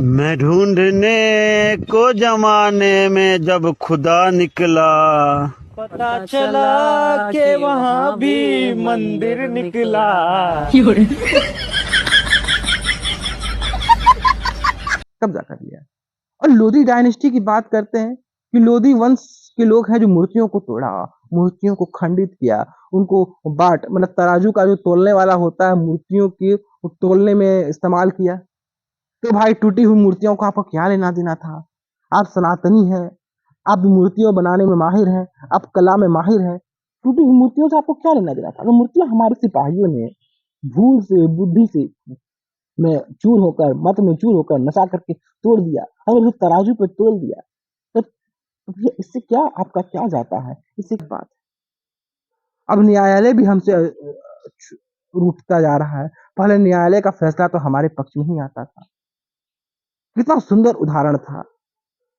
मैं ढूंढने को जमाने में जब खुदा निकला, पता चला कि वहाँ भी मंदिर निकला। कब्जा कर लिया। और लोधी डायनेस्टी की बात करते हैं कि लोधी वंश के लोग हैं जो मूर्तियों को तोड़ा, मूर्तियों को खंडित किया, उनको बाट मतलब तराजू का जो तोलने वाला होता है मूर्तियों की तोलने में इस्तेमाल किया। तो भाई टूटी हुई मूर्तियों को आपको क्या लेना देना था? आप सनातनी हैं, आप मूर्तियों बनाने में माहिर हैं, आप कला में माहिर हैं, टूटी हुई मूर्तियों से आपको क्या लेना देना था? अगर मूर्तियां हमारे सिपाहियों ने भूल से बुद्धि से में चूर होकर मत में चूर होकर नशा करके तोड़ दिया, अगर उसे तराजू पे तोल दिया तो भैया इससे क्या आपका क्या जाता है? इससे एक बात अब न्यायालय भी हमसे रूठता जा रहा है। पहले न्यायालय का फैसला तो हमारे पक्ष में ही आता था। कितना सुंदर उदाहरण था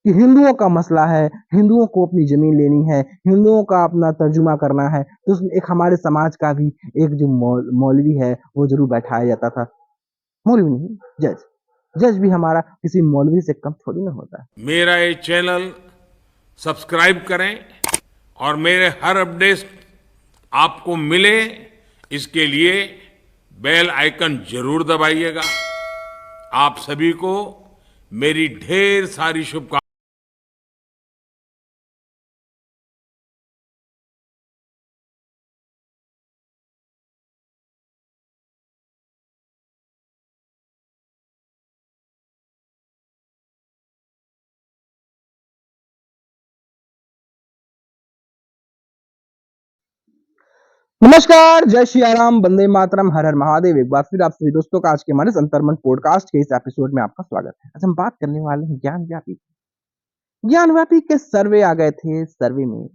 कि हिंदुओं का मसला है, हिंदुओं को अपनी जमीन लेनी है, हिंदुओं का अपना तर्जुमा करना है, तो उसमें एक हमारे समाज का भी एक जो मौलवी है वो जरूर बैठाया जाता था। मौलवी नहीं, जज। जज भी हमारा किसी मौलवी से कम थोड़ी ना होता है। मेरा ये चैनल सब्सक्राइब करें और मेरे हर अपडेट आपको मिले, इसके लिए बेल आइकन जरूर दबाइएगा। आप सभी को मेरी ढेर सारी शुभकामनाएं। नमस्कार, जय श्री राम, वंदे मातरम, हर हर महादेव। एक बार फिर आप सभी दोस्तों का आज के हमारे अंतर्मन पॉडकास्ट के इस एपिसोड में आपका स्वागत है। आज हम बात करने वाले हैं ज्ञान व्यापी के सर्वे आ गए थे। सर्वे में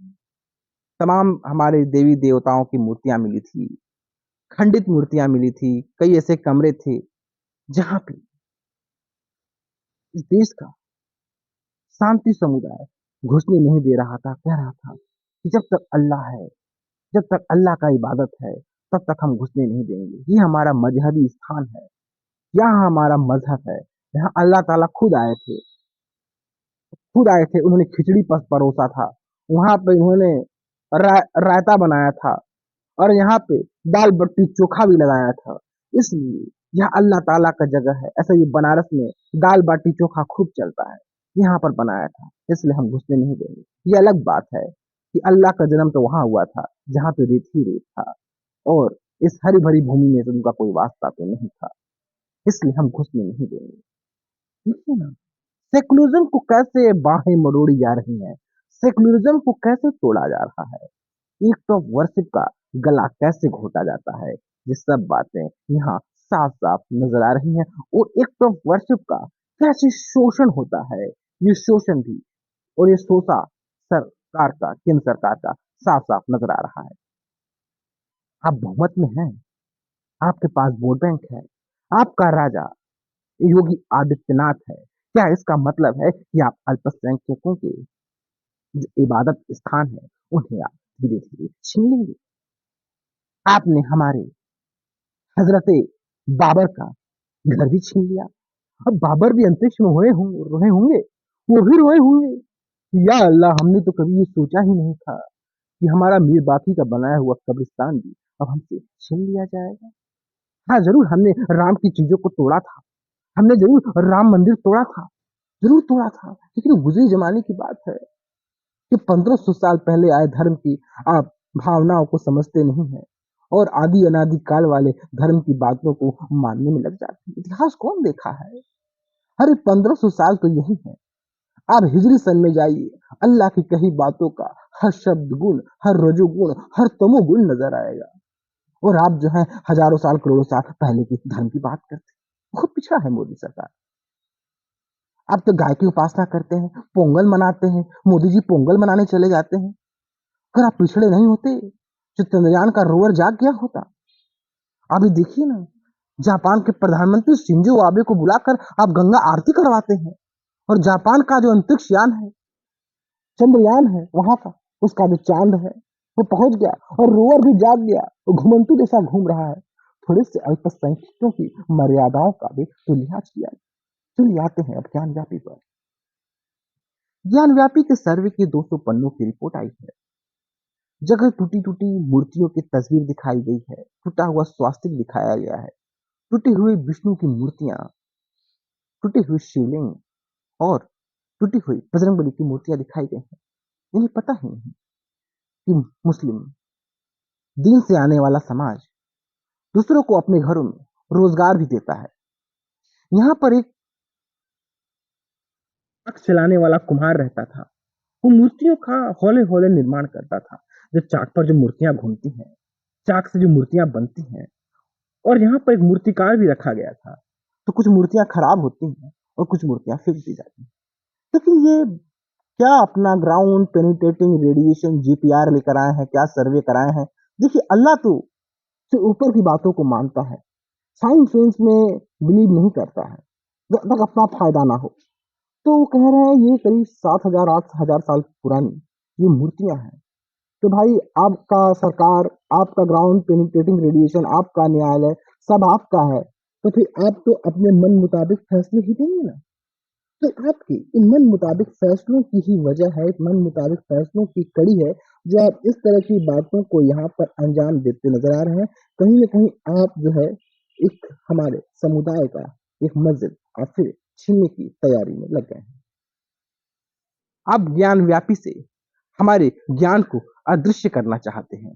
तमाम हमारे देवी देवताओं की मूर्तियां मिली थी, खंडित मूर्तियां मिली थी। कई ऐसे कमरे थे जहां पे इस देश का शांति समुदाय घुसने नहीं दे रहा था, कह रहा था कि जब तक अल्लाह है, जब तक अल्लाह का इबादत है, तब तक हम घुसने नहीं देंगे। ये हमारा मजहबी स्थान है, यहाँ हमारा मजहब है। यहाँ अल्लाह ताला खुद आए थे, उन्होंने खिचड़ी परोसा था, वहां पे उन्होंने रायता बनाया था, और यहाँ पे दाल बट्टी चोखा भी लगाया था। इसलिए यह अल्लाह ताला का जगह है। ऐसा ये बनारस में दाल बाटी चोखा खूब चलता है, यहाँ पर बनाया था, इसलिए हम घुसने नहीं देंगे। ये अलग बात है कि अल्लाह का जन्म तो वहां हुआ था जहां पे रेत ही रेत था, और इस हरी भरी भूमि में उनका कोई वास्ता तो नहीं था, इसलिए हम घुसने नहीं देंगे। देखिए ना, सेकुलरिज्म को कैसे बाहें मरोड़ी जा रही हैं, सेकुलरिज्म को कैसे तोड़ा जा रहा है, एक ऑफ वर्शिप का गला कैसे घोटा जाता है। ये सब बातें यहाँ साफ साफ नजर आ रही हैं, और एक ऑफ वर्शिप का कैसे शोषण होता है, ये शोषण भी और ये शोषा सरकार का, केंद्र सरकार का साफ साफ नजर आ रहा है। आप बहुमत में हैं, आपके पास वोट बैंक है, आपका राजा योगी आदित्यनाथ है, क्या इसका मतलब है कि आप अल्पसंख्यकों के जो इबादत स्थान है उन्हें आप धीरे धीरे छीन लेंगे? आपने हमारे हजरत बाबर का घर भी छीन लिया। अब बाबर भी अंतरिक्ष में रोए होंगे, वो भी रोए होंगे, या अल्लाह, हमने तो कभी ये सोचा ही नहीं था कि हमारा मीर बाकी का बनाया हुआ कब्रिस्तान भी अब हमसे छीन लिया जाएगा। हाँ जरूर, हमने राम की चीजों को तोड़ा था, हमने जरूर राम मंदिर तोड़ा था, जरूर तोड़ा था, लेकिन गुजरे जमाने की बात है कि 1500 साल पहले आए धर्म की आप भावनाओं को समझते नहीं है, और आदि अनादि काल वाले धर्म की बातों को मानने में लग जाते हैं। इतिहास कौन देखा है? अरे 1500 साल तो यही है। आप हिजरी सन में जाइए, अल्लाह की कही बातों का हर शब्द गुण, हर रजो गुण, हर तमो गुण नजर आएगा। और आप जो है हजारों साल करोड़ों साल पहले की धर्म की बात करते हैं। बहुत पिछड़ा है मोदी सरकार। आप तो गाय की उपासना करते हैं, पोंगल मनाते हैं, मोदी जी पोंगल मनाने चले जाते हैं। अगर आप पिछड़े नहीं होते तो चंद्रयान का रोवर जाग गया होता। अभी देखिए ना, जापान के प्रधानमंत्री शिंजो आबे को बुलाकर आप गंगा आरती करवाते हैं, और जापान का जो अंतरिक्ष यान है, चंद्रयान है वहां का, उसका जो चांद है वो पहुंच गया, और रोवर भी जाग गया, वो घुमंतु जैसा घूम रहा है। थोड़े से अल्पसंख्यकों की मर्यादाओं का भी तो लिहाज किया। चलिए आते हैं अब ज्ञानव्यापी पर। ज्ञानव्यापी के सर्वे की 200 पन्नों की रिपोर्ट आई है। जगह टूटी टूटी मूर्तियों की तस्वीर दिखाई गई है, टूटा हुआ स्वास्तिक दिखाया गया है, टूटी हुई विष्णु की मूर्तियां, टूटी हुई शिवलिंग और टूटी हुई बजरंगबली की मूर्तियां दिखाई गई हैं। इन्हें पता ही नहीं कि मुस्लिम दीन से आने वाला समाज दूसरों को अपने घरों में रोजगार भी देता है। यहाँ पर एक चाक चलाने वाला कुम्हार रहता था। वो मूर्तियों का हौले हौले निर्माण करता था। जो चाक पर जो मूर्तियां घूमती हैं, चाक से जो मूर्तियां बनती हैं, और यहाँ पर एक मूर्तिकार भी रखा गया था। तो कुछ मूर्तियां खराब होती हैं और कुछ मूर्तियां फेंक दी जाती हैं। लेकिन ये क्या अपना ग्राउंड पेनिट्रेटिंग रेडिएशन जीपीआर लेकर आए हैं, क्या सर्वे कराए हैं? देखिए, अल्लाह तो से ऊपर की बातों को मानता है, साइंस वाइंस में बिलीव नहीं करता है जब तक अपना फायदा ना हो। तो वो कह रहे हैं ये करीब 7,000 8,000 साल पुरानी ये मूर्तियां हैं। तो भाई, आपका सरकार, आपका ग्राउंड पेनिट्रेटिंग रेडिएशन, आपका न्यायालय, सब आपका है। तो फिर आप तो अपने मन मुताबिक फैसले ही देंगे ना। तो आपके इन मन मुताबिक फैसलों की ही वजह है, मन मुताबिक फैसलों की कड़ी है, जो आप इस तरह की बातों को यहाँ पर अंजाम देते नजर आ रहे हैं। कहीं ना कहीं आप जो है एक हमारे समुदाय का एक मस्जिद आप फिर छीनने की तैयारी में लग गए हैं। आप ज्ञान व्यापी से हमारे ज्ञान को अदृश्य करना चाहते हैं।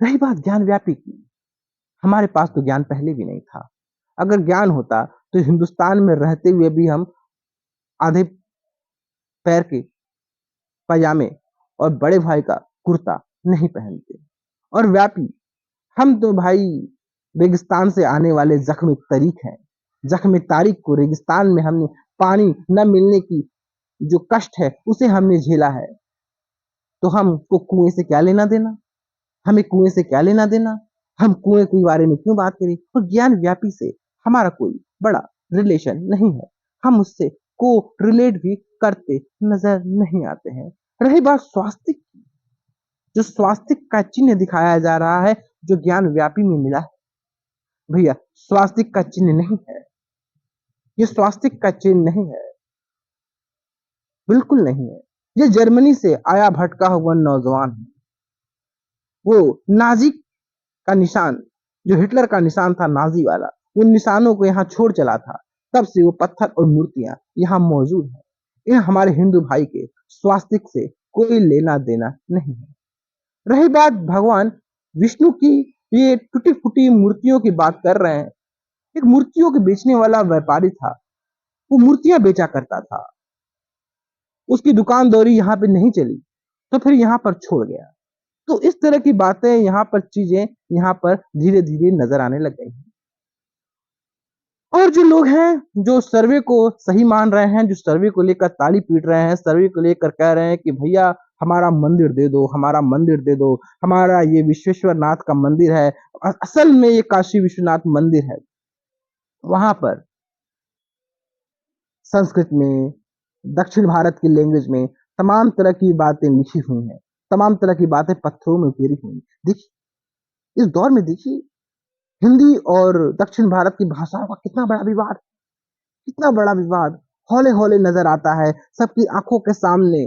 रही बात ज्ञान व्यापी की, हमारे पास तो ज्ञान पहले भी नहीं था। अगर ज्ञान होता तो हिंदुस्तान में रहते हुए भी हम आधे पैर के पजामे और बड़े भाई का कुर्ता नहीं पहनते। और व्यापी, हम तो भाई रेगिस्तान से आने वाले जख्म तरीक हैं। जख्म तारीख को रेगिस्तान में हमने पानी न मिलने की जो कष्ट है उसे हमने झेला है। तो हमको कुएं से क्या लेना देना? हमें कुएं से क्या लेना देना? हम कुएं के बारे में क्यों बात करें? और ज्ञान व्यापी से हमारा कोई बड़ा रिलेशन नहीं है। हम उससे को रिलेट भी करते नजर नहीं आते हैं। रही बात स्वास्तिक की, जो स्वास्तिक का चिन्ह दिखाया जा रहा है, जो ज्ञान व्यापी में मिला है, भैया स्वास्तिक का चिन्ह नहीं है। ये स्वास्तिक का चिन्ह नहीं है, बिल्कुल नहीं है। ये जर्मनी से आया भटका हुआ नौजवान है। वो नाजी का निशान, जो हिटलर का निशान था नाजी वाला, उन निशानों को यहाँ छोड़ चला था। तब से वो पत्थर और मूर्तियां यहाँ मौजूद हैं। इन हमारे हिंदू भाई के स्वास्तिक से कोई लेना देना नहीं है। रही बात भगवान विष्णु की, ये टूटी फूटी मूर्तियों की बात कर रहे हैं। एक मूर्तियों के बेचने वाला व्यापारी था, वो मूर्तियां बेचा करता था। उसकी दुकानदारी यहाँ पे नहीं चली तो फिर यहाँ पर छोड़ गया। तो इस तरह की बातें यहाँ पर, चीजें यहाँ पर धीरे धीरे नजर आने लग गई हैं। और जो लोग हैं जो सर्वे को सही मान रहे हैं, जो सर्वे को लेकर ताली पीट रहे हैं, सर्वे को लेकर कह रहे हैं कि भैया हमारा मंदिर दे दो, हमारा मंदिर दे दो, हमारा ये विश्वेश्वर नाथ का मंदिर है, असल में ये काशी विश्वनाथ मंदिर है। वहां पर संस्कृत में, दक्षिण भारत की लैंग्वेज में तमाम तरह की बातें लिखी हुई हैं, तमाम तरह की बातें पत्थरों में उकेरी हुई। देखिए, इस दौर में देखिए हिंदी और दक्षिण भारत की भाषाओं का कितना बड़ा विवाद, कितना बड़ा विवाद हौले हौले नजर आता है, सबकी आंखों के सामने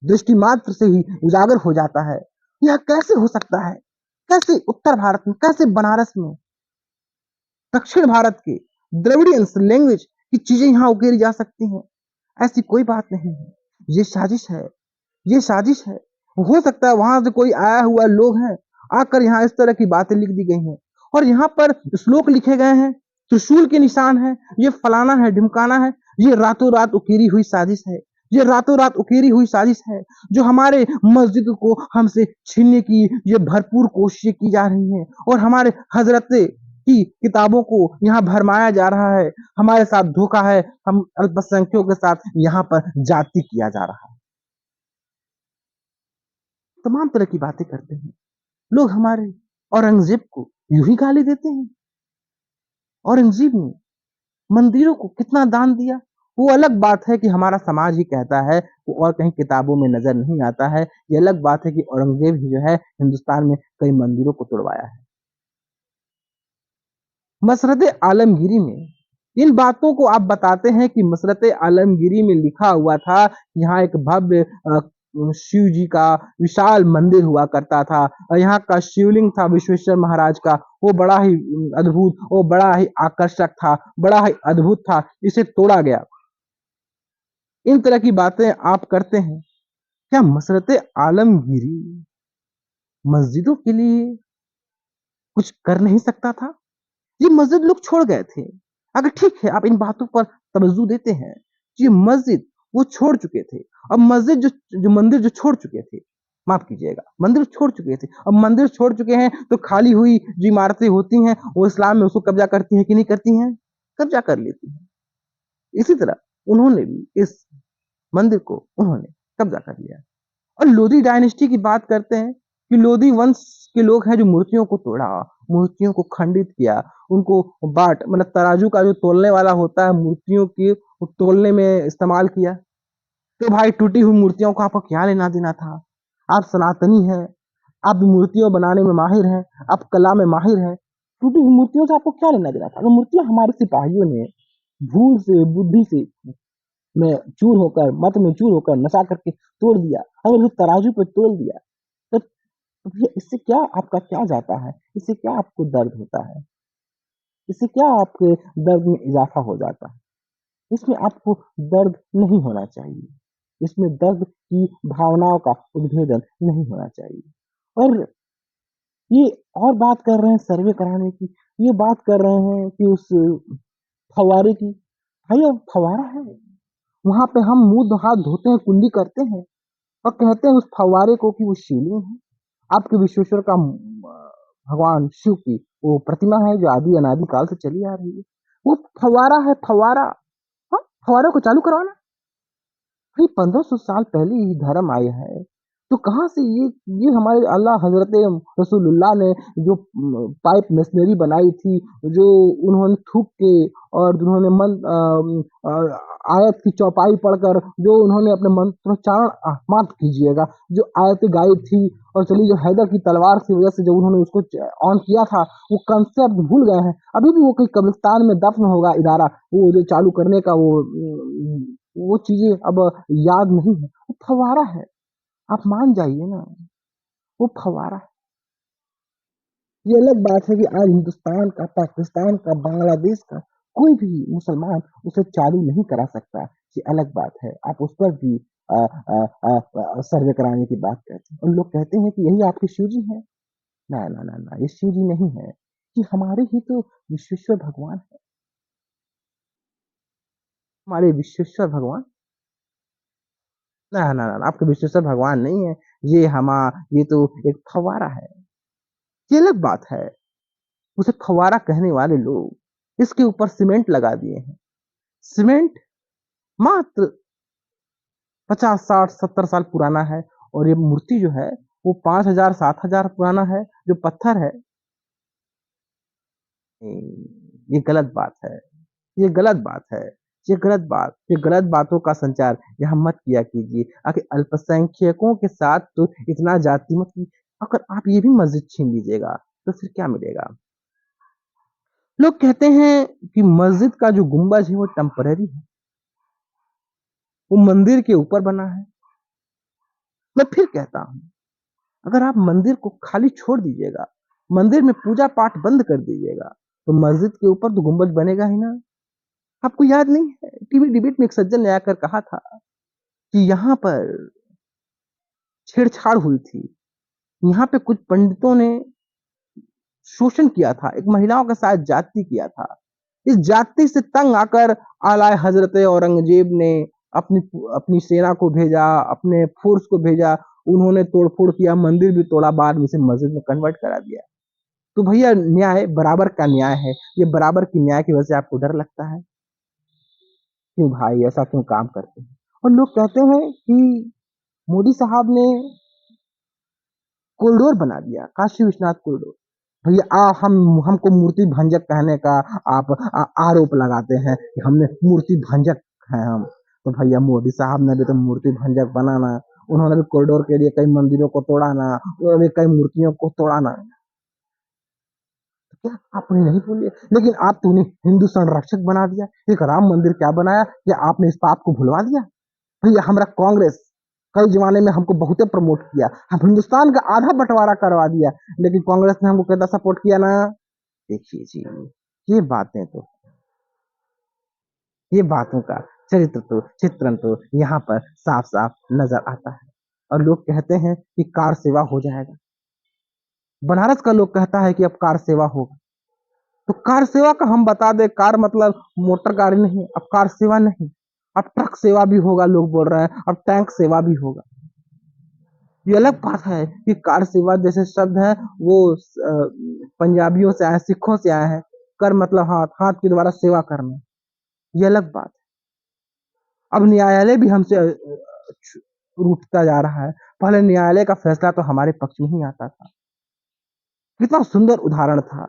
दृष्टि मात्र से ही उजागर हो जाता है। यह कैसे हो सकता है? कैसे उत्तर भारत में, कैसे बनारस में, दक्षिण भारत के द्रविडियंस लैंग्वेज की चीजें यहाँ उकेरी जा सकती हैं? ऐसी कोई बात नहीं है। ये साजिश है, ये साजिश है। हो सकता है वहां से कोई आया हुआ लोग हैं, आकर यहाँ इस तरह की बातें लिख दी गई हैं और यहाँ पर श्लोक लिखे गए हैं, त्रिशूल के निशान है, ये फलाना है, ढिमकाना है। ये रातों रात उकेरी हुई साजिश है, ये रातों रात उकेरी हुई साजिश है, जो हमारे मस्जिद को हमसे छीनने की ये भरपूर कोशिशें की जा रही हैं और हमारे हजरत की किताबों को यहाँ भरमाया जा रहा है। हमारे साथ धोखा है, हम अल्पसंख्यकों के साथ यहाँ पर जाति किया जा रहा है। तमाम तरह की बातें करते हैं लोग। हमारे औरंगजेब को यूं ही गाली देते हैं। औरंगजेब ने मंदिरों को कितना दान दिया, वो अलग बात है कि हमारा समाज ही कहता है, वो और कहीं किताबों में नजर नहीं आता है। ये अलग बात है कि औरंगजेब ही जो है हिंदुस्तान में कई मंदिरों को तोड़वाया है। मसरद आलमगीरी में इन बातों को आप बताते हैं कि मसरत आलमगीरी में लिखा हुआ था, यहाँ एक भव्य शिव जी का विशाल मंदिर हुआ करता था और यहाँ का शिवलिंग था विश्वेश्वर महाराज का, वो बड़ा ही अद्भुत, वो बड़ा ही आकर्षक था, बड़ा ही अद्भुत था, इसे तोड़ा गया। इन तरह की बातें आप करते हैं। क्या मसरत आलमगीरी मस्जिदों के लिए कुछ कर नहीं सकता था? ये मस्जिद लोग छोड़ गए थे। अगर ठीक है आप इन बातों पर तवज्जो देते हैं, ये मस्जिद वो छोड़ चुके थे। अब मस्जिद जो मंदिर जो छोड़ चुके थे, माफ कीजिएगा, मंदिर छोड़ चुके थे, अब मंदिर छोड़ चुके हैं तो खाली हुई जो इमारतें होती हैं वो इस्लाम में उसको कब्जा करती हैं कि नहीं करती हैं? कब्जा कर लेती हैं। इसी तरह उन्होंने भी इस मंदिर को उन्होंने कब्जा कर लिया। और लोधी डायनेस्टी की बात करते हैं कि लोधी वंश के लोग हैं जो मूर्तियों को तोड़ा, मूर्तियों को खंडित किया, उनको बाट मतलब तराजू का जो तोलने वाला होता है मूर्तियों की तोलने में इस्तेमाल किया। तो भाई टूटी हुई मूर्तियों को आपको क्या लेना देना था? आप सनातनी हैं, आप मूर्तियों बनाने में माहिर हैं, आप कला में माहिर हैं, टूटी हुई मूर्तियों से आपको क्या लेना देना था? अगर मूर्तियां हमारे सिपाहियों ने भूल से बुद्धि से में चूर होकर मत में चूर होकर नशा करके तोड़ दिया, अगर उसे तराजू पे तोल दिया तो भैया इससे क्या आपका क्या जाता है? इससे क्या आपको दर्द होता है? इससे क्या आपके दर्द में इजाफा हो जाता है? इसमें आपको दर्द नहीं होना चाहिए, इसमें दर्द की भावनाओं का उद्भेदन नहीं होना चाहिए। और ये और बात कर रहे हैं सर्वे कराने की, ये बात कर रहे हैं कि उस फव्वारे की, भाई अब फव्वारा है, वहां पे हम मुंह हाथ धोते हैं, कुल्ली करते हैं और कहते हैं उस फव्वारे को कि वो शिवलिंग है। आपके विश्वेश्वर का भगवान शिव की वो प्रतिमा है जो आदि अनादि काल से चली आ रही है, वो फव्वारा है, फव्वारा। हाँ, फव्वारे को चालू करवाना भाई 1500 साल पहले ही धर्म आया है, तो कहाँ से ये हमारे अल्लाह हजरत रसूलुल्लाह ने जो पाइप मशीनरी बनाई थी, जो उन्होंने थूक के और उन्होंने आयत की चौपाई पढ़कर जो उन्होंने अपने मंत्रोच्चारण माफ कीजिएगा जो आयत गाई थी, और चलिए जो हैदर की तलवार की वजह से जब उन्होंने उसको ऑन किया था वो कंसेप्ट भूल गए हैं। अभी भी वो कहीं कब्रिस्तान में दफन होगा इदारा, वो जो चालू करने का वो चीजें अब याद नहीं है। वो फव्वारा है, आप मान जाइए ना, वो फव्वारा है। ये अलग बात है कि आज हिंदुस्तान का, पाकिस्तान का, बांग्लादेश का कोई भी मुसलमान उसे चालू नहीं करा सकता, ये अलग बात है। आप उस पर भी सर्वे कराने की बात करते हैं और लोग कहते हैं कि यही आपके शिव जी हैं। ना ना ना ना, ये शिव जी नहीं है, कि हमारे ही तो विश्वेश्वर भगवान है, हमारे विश्वेश्वर भगवान। ना ना ना, आपके विश्वेश्वर भगवान नहीं है, ये तो एक फव्वारा है, ये अलग बात है। उसे फव्वारा कहने वाले लोग इसके ऊपर सीमेंट लगा दिए हैं। सीमेंट मात्र 50 60 70 साल पुराना है और ये मूर्ति जो है वो 5000 7000 पुराना है जो पत्थर है। ये गलत बात है, ये गलत बात है, ये गलत बातों का संचार यहाँ मत किया कीजिए। आखिर अल्पसंख्यकों के साथ तो इतना जाति मत की, अगर आप ये भी मस्जिद छीन लीजिएगा तो फिर क्या मिलेगा? लोग कहते हैं कि मस्जिद का जो गुंबज है वो टेम्पररी है, वो मंदिर के ऊपर बना है। मैं फिर कहता हूं, अगर आप मंदिर को खाली छोड़ दीजिएगा, मंदिर में पूजा पाठ बंद कर दीजिएगा, तो मस्जिद के ऊपर तो गुंबज बनेगा ही ना। आपको याद नहीं है टीवी डिबेट में एक सज्जन ने आकर कहा था कि यहाँ पर छेड़छाड़ हुई थी, यहाँ पे कुछ पंडितों ने शोषण किया था, एक महिलाओं के साथ जाति किया था। इस जाति से तंग आकर आला हजरत औरंगजेब ने अपनी अपनी सेना को भेजा, अपने फोर्स को भेजा, उन्होंने तोड़फोड़ किया, मंदिर भी तोड़ा, बाद में से मस्जिद में कन्वर्ट करा दिया। तो भैया न्याय बराबर का न्याय है, ये बराबर की न्याय की वजह से आपको डर लगता है? क्यों भाई ऐसा क्यों काम करते हैं? और लोग कहते हैं कि मोदी साहब ने कॉरिडोर बना दिया, काशी विश्वनाथ कॉरिडोर। भैया हम हमको मूर्ति भंजक कहने का आप आरोप लगाते हैं कि हमने मूर्ति भंजक है हम। तो भैया मोदी साहब ने भी तो मूर्ति भंजक बनाना, उन्होंने भी कॉरिडोर के लिए कई मंदिरों को तोड़ाना, उन्होंने कई मूर्तियों को तोड़ाना। क्या आपने नहीं बोली? लेकिन आप तूने हिंदू संरक्षक बना दिया, एक राम मंदिर क्या बनाया, या आपने इस बात को भुलवा दिया? भैया हमारा कांग्रेस कई जमाने में हमको बहुत प्रमोट किया, हम हिंदुस्तान का आधा बंटवारा करवा दिया, लेकिन कांग्रेस ने हमको कितना सपोर्ट किया ना। देखिए जी, ये बातें तो ये बातों का चित्रण तो यहाँ पर साफ साफ नजर आता है। और लोग कहते हैं कि कार सेवा हो जाएगा, बनारस का लोग कहता है कि अब कार सेवा होगा। तो कार सेवा का हम बता दें, कार मतलब मोटर गाड़ी नहीं, अब कार सेवा नहीं, अब ट्रक सेवा भी होगा, लोग बोल रहे हैं, अब टैंक सेवा भी होगा। ये अलग बात है कि कार सेवा जैसे शब्द है वो पंजाबियों से आया, सिखों से आया है। कर मतलब हाथ, हाथ के द्वारा सेवा करना, ये अलग बात है। अब न्यायालय भी हमसे रूठता जा रहा है। पहले न्यायालय का फैसला तो हमारे पक्ष में ही आता था। कितना सुंदर उदाहरण था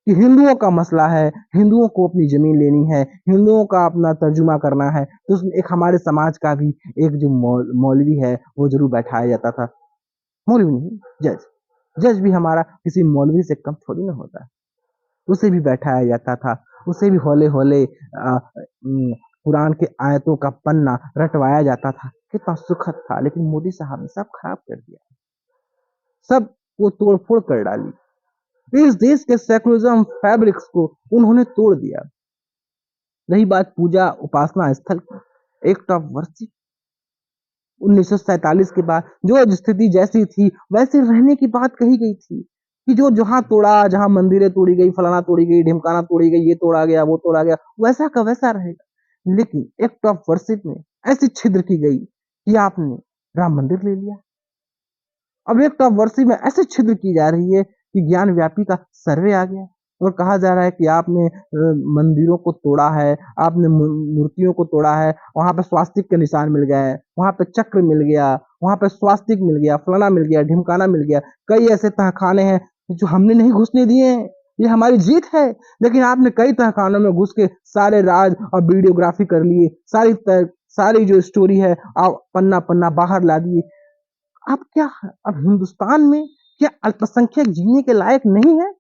कि हिंदुओं का मसला है, हिंदुओं को अपनी जमीन लेनी है, हिंदुओं का अपना तर्जुमा करना है, तो उसमें एक हमारे समाज का भी एक जो मौलवी है वो जरूर बैठाया जाता था। मौलवी नहीं, जज। जज भी हमारा किसी मौलवी से कम थोड़ी ना होता है, उसे भी बैठाया जाता था, उसे भी हौले हौले कुरान के आयतों का पन्ना रटवाया जाता था। कितना सुखद था, लेकिन मोदी साहब ने सब खराब कर दिया, सब वो तोड़ फोड़ कर डाली। इस देश के सेकुलरिज्म फैब्रिक्स को उन्होंने तोड़ दिया। रही बात पूजा उपासना स्थल की, एक्ट ऑफ वर्शिप 1947 के बाद जो स्थिति जैसी थी वैसे रहने की बात कही गई थी कि जो जहां तोड़ा, जहां मंदिरें तोड़ी गई, फलाना तोड़ी गई, ढिमकाना तोड़ी गई, ये तोड़ा गया, वो तोड़ा गया, वैसा का वैसा रहेगा। लेकिन एक्ट ऑफ वर्शिप में ऐसी छिद्र की गई कि आपने राम मंदिर ले लिया। अब एक्ट ऑफ वर्शिप में ऐसे छिद्र की जा रही है कि ज्ञान व्यापी का सर्वे आ गया और कहा जा रहा है कि आपने मंदिरों को तोड़ा है, आपने मूर्तियों को तोड़ा है, वहां पे स्वास्तिक के निशान मिल गए, वहां पे चक्र मिल गया, वहां पे स्वास्तिक मिल गया, फलाना मिल गया, ढिमकाना मिल गया। कई ऐसे तहखाने हैं जो हमने नहीं घुसने दिए हैं, ये हमारी जीत है। लेकिन आपने कई तहखानों में घुस के सारे राज और वीडियोग्राफी कर लिए, सारी जो स्टोरी है आप पन्ना पन्ना बाहर ला दिए। अब क्या, अब हिंदुस्तान में क्या अल्पसंख्यक जीने के लायक नहीं है?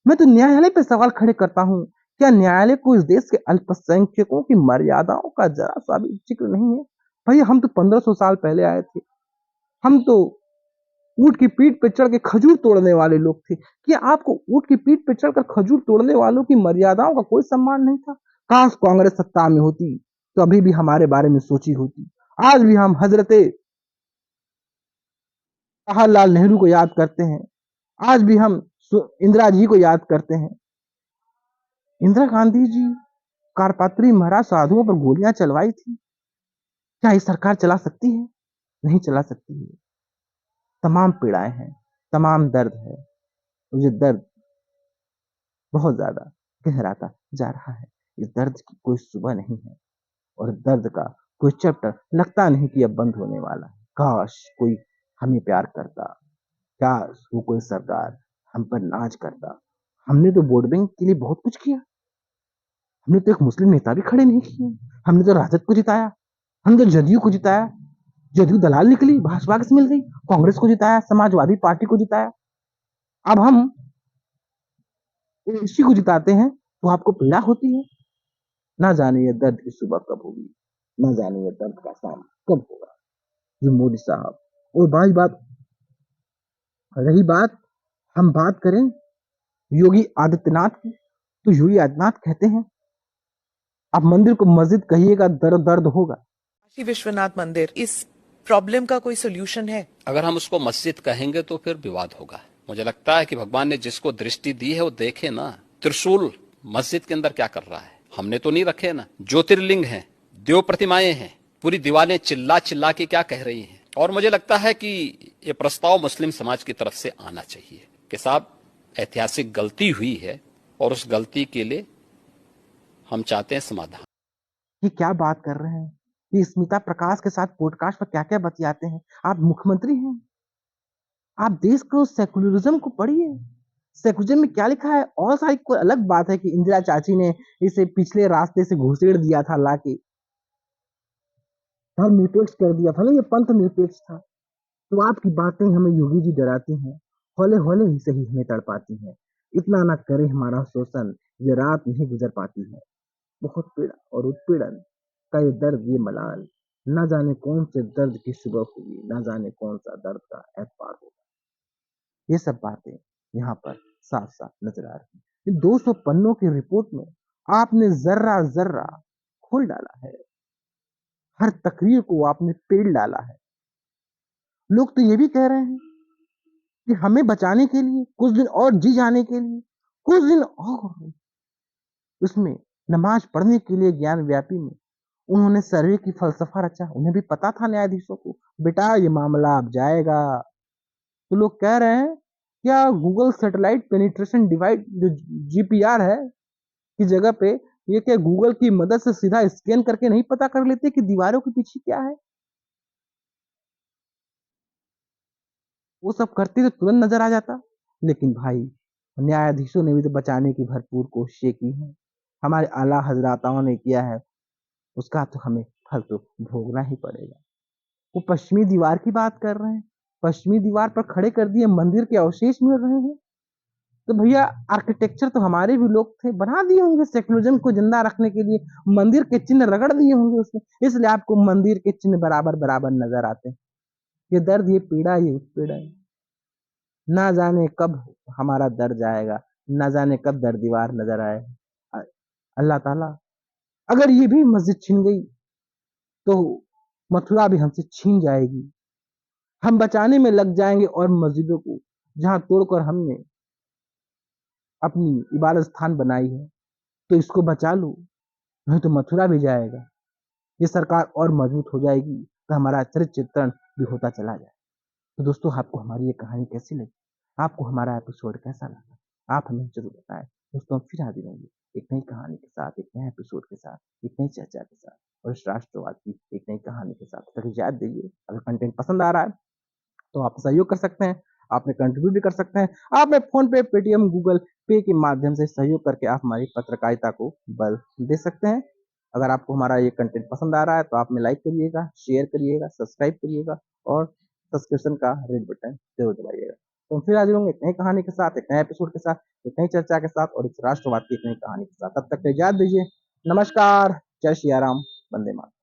मैं तो न्यायालय पे सवाल खड़े करता हूँ, क्या न्यायालय को इस देश के अल्पसंख्यकों की मर्यादाओं का जरा सा भी जिक्र नहीं है? भैया हम तो 1500 साल पहले आए थे, हम तो ऊंट की पीठ पे चढ़ के खजूर तोड़ने वाले लोग थे। क्या आपको ऊंट की पीठ पे चढ़कर खजूर तोड़ने वालों की मर्यादाओं का कोई सम्मान नहीं था? काश कांग्रेस सत्ता में होती तो अभी भी हमारे बारे में सोची होती। आज भी हम हजरते जवाहरलाल नेहरू को याद करते हैं, आज भी हम इंदिरा जी को याद करते हैं। इंदिरा गांधी जी कारपात्री महाराज साधुओं पर गोलियां चलवाई थी, क्या ये सरकार चला सकती है? नहीं चला सकती है। तमाम पीड़ाएं हैं, तमाम दर्द है, मुझे दर्द बहुत ज्यादा गहराता जा रहा है। इस दर्द की कोई सुबह नहीं है और दर्द का कोई चैप्टर लगता नहीं कि अब बंद होने वाला है। काश कोई हमें प्यार करता, काश वो कोई सरकार हम पर नाज करता। हमने तो वोट बैंक के लिए बहुत कुछ किया, हमने तो एक मुस्लिम नेता भी खड़े नहीं किए, हमने तो राजद को जिताया, हमने तो जदयू को जिताया, जदयू दलाल निकली, भाजपा किस मिल गई, कांग्रेस को जिताया, समाजवादी पार्टी को जिताया। अब हम इसी को जिताते हैं तो आपको पीड़ा होती है। ना जाने ये दर्द की सुबह कब होगी, ना जाने ये दर्द का शाम कब होगा। ये मोदी साहब। और रही बात, हम बात करें योगी आदित्यनाथ की, तो योगी आदित्यनाथ कहते हैं आप मंदिर को मस्जिद कहिएगा, दर्द दर्द होगा। काशी विश्वनाथ मंदिर, इस प्रॉब्लम का कोई सोल्यूशन है? अगर हम उसको मस्जिद कहेंगे तो फिर विवाद होगा। मुझे लगता है कि भगवान ने जिसको दृष्टि दी है वो देखे ना। त्रिशूल मस्जिद के अंदर क्या कर रहा है? हमने तो नहीं रखे ना। ज्योतिर्लिंग हैं, देव प्रतिमाएं हैं, पूरी दीवारें चिल्ला चिल्ला के क्या कह रही हैं। और मुझे लगता है कि ये प्रस्ताव मुस्लिम समाज की तरफ से आना चाहिए कि साहब ऐतिहासिक गलती हुई है और उस गलती के लिए हम चाहते हैं समाधान। ये क्या बात कर रहे हैं? ये स्मिता प्रकाश के साथ पॉडकास्ट पर क्या क्या बतियाते हैं? आप मुख्यमंत्री हैं, आप देश को सेकुलरिज्म को पढ़िए। सेकुलरिज्म में क्या लिखा है? और सारी कोई अलग बात है कि इंदिरा चाची ने इसे पिछले रास्ते से घुसेड़ दिया था, लाके धर्म निरपेक्ष कर दिया, भले ये पंथ निरपेक्ष था। तो आपकी बातें हमें योगी जी डराती हैं, हौले हौले ही सही हमें तड़पाती हैं। इतना न करे हमारा शोषण, ये रात नहीं गुजर पाती है। बहुत पीड़ा और उत्पीड़न का ये दर्द, ये मलाल, न जाने कौन से दर्द की सुबह होगी, न जाने कौन सा दर्द का एतबार होगा। ये सब बातें यहाँ पर साफ साफ नजर आ रही हैं। इन 200 पन्नों की रिपोर्ट में आपने जर्रा जर्रा खोल डाला है, हर तकरीर को आपने पेड़ डाला है। लोग तो ये भी कह रहे हैं कि हमें बचाने के लिए, कुछ दिन और जी जाने के लिए, कुछ दिन और उसमें नमाज पढ़ने के लिए ज्ञान व्यापी में उन्होंने सर्वे की फलसफा रचा। उन्हें भी पता था न्यायाधीशों को, बेटा ये मामला अब जाएगा। तो लोग कह रहे हैं क्या गूगल सैटेलाइट पेनिट्रेशन डिवाइस जो जीपीआर है की जगह पे ये क्या गूगल की मदद से सीधा स्कैन करके नहीं पता कर लेते कि दीवारों के पीछे क्या है? वो सब करते तो तुरंत नजर आ जाता। लेकिन भाई न्यायाधीशों ने भी तो बचाने की भरपूर कोशिशें की हैं, हमारे आला हजराताओं ने किया है, उसका तो हमें फल तो भोगना ही पड़ेगा। वो पश्चिमी दीवार की बात कर रहे हैं, पश्चिमी दीवार पर खड़े कर दिए मंदिर के अवशेष मिल रहे हैं। तो भैया आर्किटेक्चर तो हमारे भी लोग थे, बना दिए होंगे सेक्युलरिज्म को जिंदा रखने के लिए, मंदिर के चिन्ह रगड़ दिए होंगे उसमें, इसलिए आपको मंदिर के चिन्ह बराबर बराबर नजर आते हैं। ये दर्द, ये पीड़ा, ये उत्पीड़न, ना जाने कब हमारा दर्द जाएगा, ना जाने कब दर दीवार नजर आएगा। अल्लाह ताला अगर ये भी मस्जिद छीन गई तो मथुरा भी हमसे छीन जाएगी। हम बचाने में लग जाएंगे और मस्जिदों को जहां तोड़कर हमने अपनी इबादत स्थान बनाई है तो इसको बचा लो, नहीं तो मथुरा भी जाएगा। ये सरकार और मजबूत हो जाएगी तो हमारा चरित्र चित्रण भी होता चला जाए। तो दोस्तों आपको हमारी ये कहानी कैसी लगी, आपको हमारा एपिसोड कैसा लगा, आप हमें जरूर बताएं। दोस्तों हम फिर हाजिर होंगे एक नई कहानी के साथ, एक नए एपिसोड के साथ, एक नई चर्चा के साथ और इस राष्ट्रवाद की एक नई कहानी के साथ। तक याद दीजिए, अगर कंटेंट पसंद आ रहा है तो आप सहयोग कर सकते हैं, आप में कंट्रीब्यूट भी कर सकते हैं। आप में फोन पे, पेटीएम, गूगल पे के माध्यम से सहयोग करके आप हमारी पत्रकारिता को बल दे सकते हैं। अगर आपको हमारा ये कंटेंट पसंद आ रहा है तो आप में लाइक करिएगा, शेयर करिएगा, सब्सक्राइब करिएगा और सब्सक्रिप्शन का रेड बटन जरूर दबाइएगा। तो हम फिर हाजिर होंगे एक नई कहानी के साथ, एक नए एपिसोड के साथ, एक नई चर्चा के साथ और इस राष्ट्रवाद की एक नई कहानी के साथ। तब तक इजाजत दीजिए। नमस्कार, जय सिया राम, वंदे मातरम।